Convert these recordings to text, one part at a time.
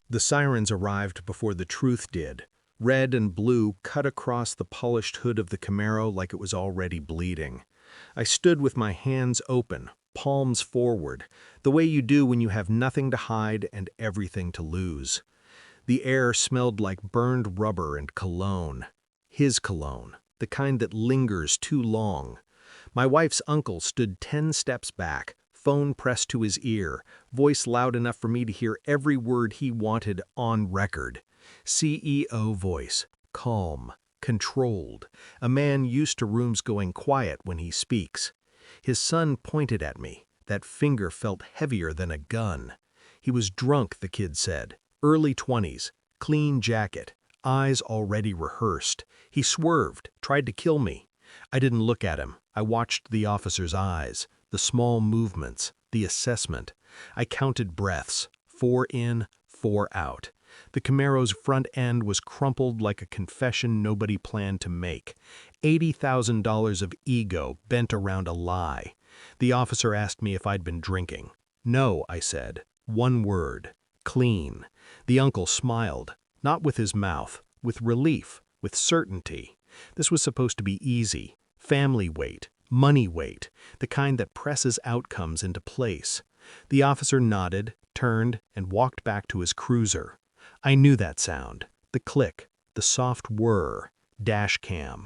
The sirens arrived before the truth did. Red and blue cut across the polished hood of the Camaro like it was already bleeding. I stood with my hands open, palms forward, the way you do when you have nothing to hide and everything to lose. The air smelled like burned rubber and cologne. His cologne, the kind that lingers too long. My wife's uncle stood 10 steps back, phone pressed to his ear, voice loud enough for me to hear every word he wanted on record. CEO voice, calm, controlled, a man used to rooms going quiet when he speaks. His son pointed at me. That finger felt heavier than a gun. He was drunk, the kid said. Early 20s, clean jacket, eyes already rehearsed. He swerved, tried to kill me. I didn't look at him. I watched the officer's eyes, the small movements, the assessment. I counted breaths, 4 in, 4 out. The Camaro's front end was crumpled like a confession nobody planned to make. $80,000 of ego bent around a lie. The officer asked me if I'd been drinking. No, I said. One word. Clean. The uncle smiled, not with his mouth, with relief, with certainty. This was supposed to be easy. Family weight, money weight, the kind that presses outcomes into place. The officer nodded, turned, and walked back to his cruiser. I knew that sound. The click, the soft whir, DASHCAM.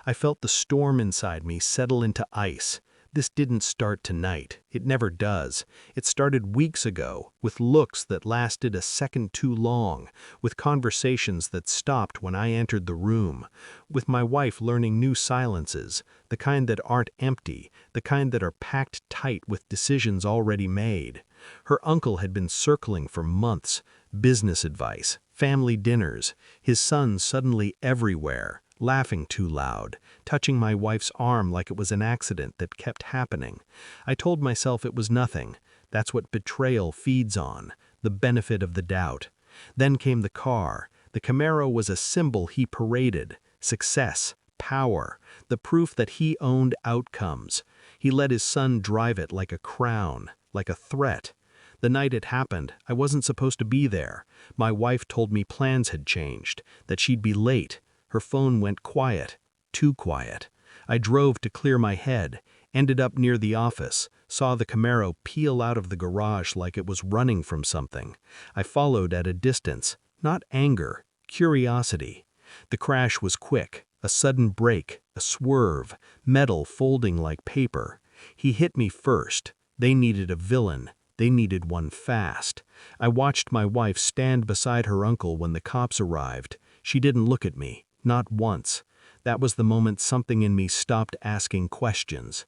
I felt the storm inside me settle into ice. This didn't start tonight. It never does. It started weeks ago, with looks that lasted a second too long, with conversations that stopped when I entered the room, with my wife learning new silences, the kind that aren't empty, the kind that are packed tight with decisions already made. Her uncle had been circling for months, business advice, family dinners, his son suddenly everywhere, laughing too loud, touching my wife's arm like it was an accident that kept happening. I told myself it was nothing. That's what betrayal feeds on, the benefit of the doubt. Then came the car. The Camaro was a symbol he paraded, success, power, the proof that he owned outcomes. He let his son drive it like a crown, like a threat. The night it happened, I wasn't supposed to be there. My wife told me plans had changed, that she'd be late. Her phone went quiet, too quiet. I drove to clear my head, ended up near the office, saw the Camaro peel out of the garage like it was running from something. I followed at a distance, not anger, curiosity. The crash was quick, a sudden brake, a swerve, metal folding like paper. He hit me first. They needed a villain. They needed one fast. I watched my wife stand beside her uncle when the cops arrived. She didn't look at me. Not once. That was the moment something in me stopped asking questions.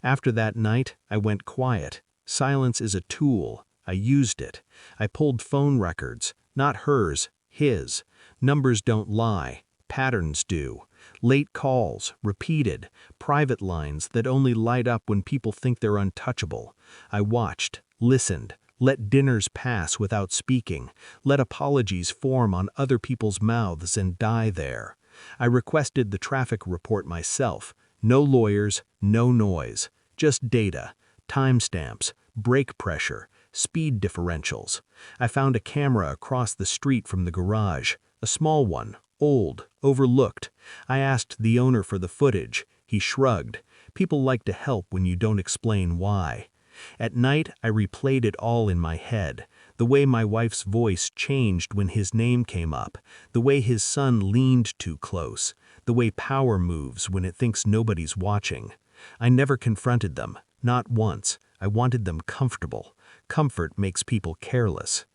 After that night, I went quiet. Silence is a tool. I used it. I pulled phone records. Not hers, his. Numbers don't lie. Patterns do. Late calls, repeated, private lines that only light up when people think they're untouchable. I watched, listened, let dinners pass without speaking, let apologies form on other people's mouths and die there. I requested the traffic report myself. No lawyers, no noise, just data, timestamps, brake pressure, speed differentials. I found a camera across the street from the garage, a small one, old, overlooked. I asked the owner for the footage. He shrugged. People like to help when you don't explain why. At night, I replayed it all in my head. The way my wife's voice changed when his name came up. The way his son leaned too close. The way power moves when it thinks nobody's watching. I never confronted them, not once. I wanted them comfortable. Comfort makes people careless.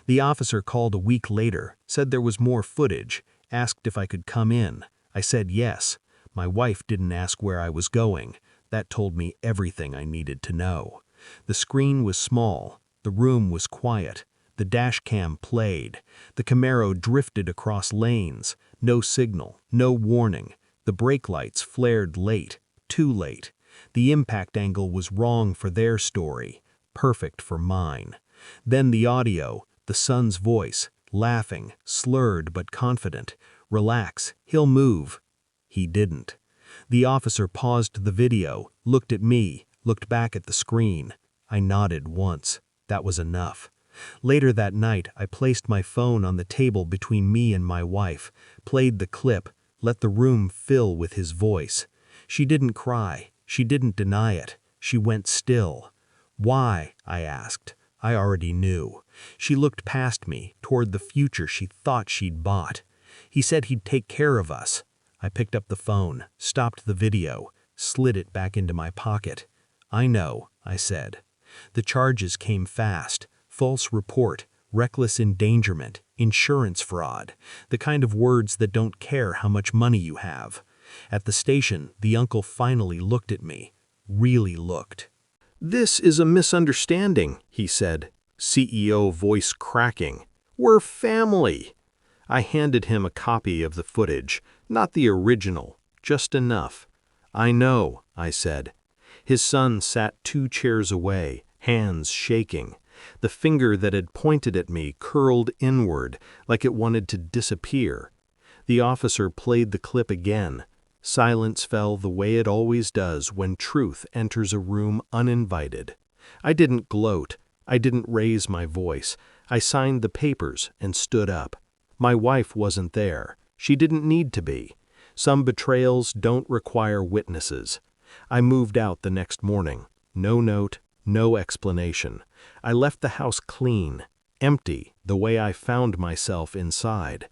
The officer called a week later, said there was more footage, asked if I could come in. I said yes. My wife didn't ask where I was going. That told me everything I needed to know. The screen was small. The room was quiet. The dashcam played. The Camaro drifted across lanes. No signal, no warning. The brake lights flared late, too late. The impact angle was wrong for their story, perfect for mine. Then the audio, the son's voice, laughing, slurred but confident. Relax, he'll move. He didn't. The officer paused the video, looked at me, looked back at the screen. I nodded once. That was enough. Later that night, I placed my phone on the table between me and my wife, played the clip, let the room fill with his voice. She didn't cry. She didn't deny it. She went still. Why? I asked. I already knew. She looked past me, toward the future she thought she'd bought. He said he'd take care of us. I picked up the phone, stopped the video, slid it back into my pocket. I know, I said. The charges came fast. False report, reckless endangerment, insurance fraud, the kind of words that don't care how much money you have. At the station, the uncle finally looked at me. Really looked. "This is a misunderstanding," he said, CEO voice cracking. "We're family." I handed him a copy of the footage, not the original, just enough. "I know," I said. His son sat 2 chairs away, hands shaking. The finger that had pointed at me curled inward, like it wanted to disappear. The officer played the clip again. Silence fell the way it always does when truth enters a room uninvited. I didn't gloat. I didn't raise my voice. I signed the papers and stood up. My wife wasn't there. She didn't need to be. Some betrayals don't require witnesses. I moved out the next morning. No note, no explanation. I left the house clean, empty, the way I found myself inside.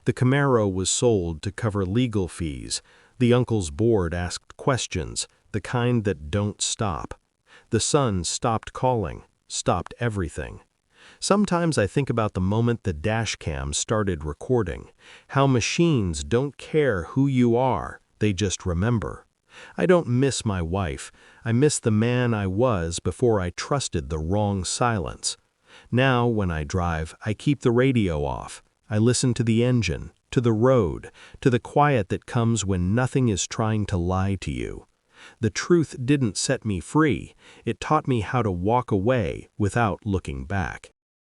The CAMARO was sold to cover legal fees. The uncle's board asked questions, the kind that don't stop. The son stopped calling, stopped everything. Sometimes I think about the moment the DASHCAM started recording, how machines don't care who you are, they just remember. I don't miss my wife. I miss the man I was before I trusted the wrong silence. Now, when I drive, I keep the radio off. I listen to the engine, to the road, to the quiet that comes when nothing is trying to lie to you. The truth didn't set me free. It taught me how to walk away without looking back.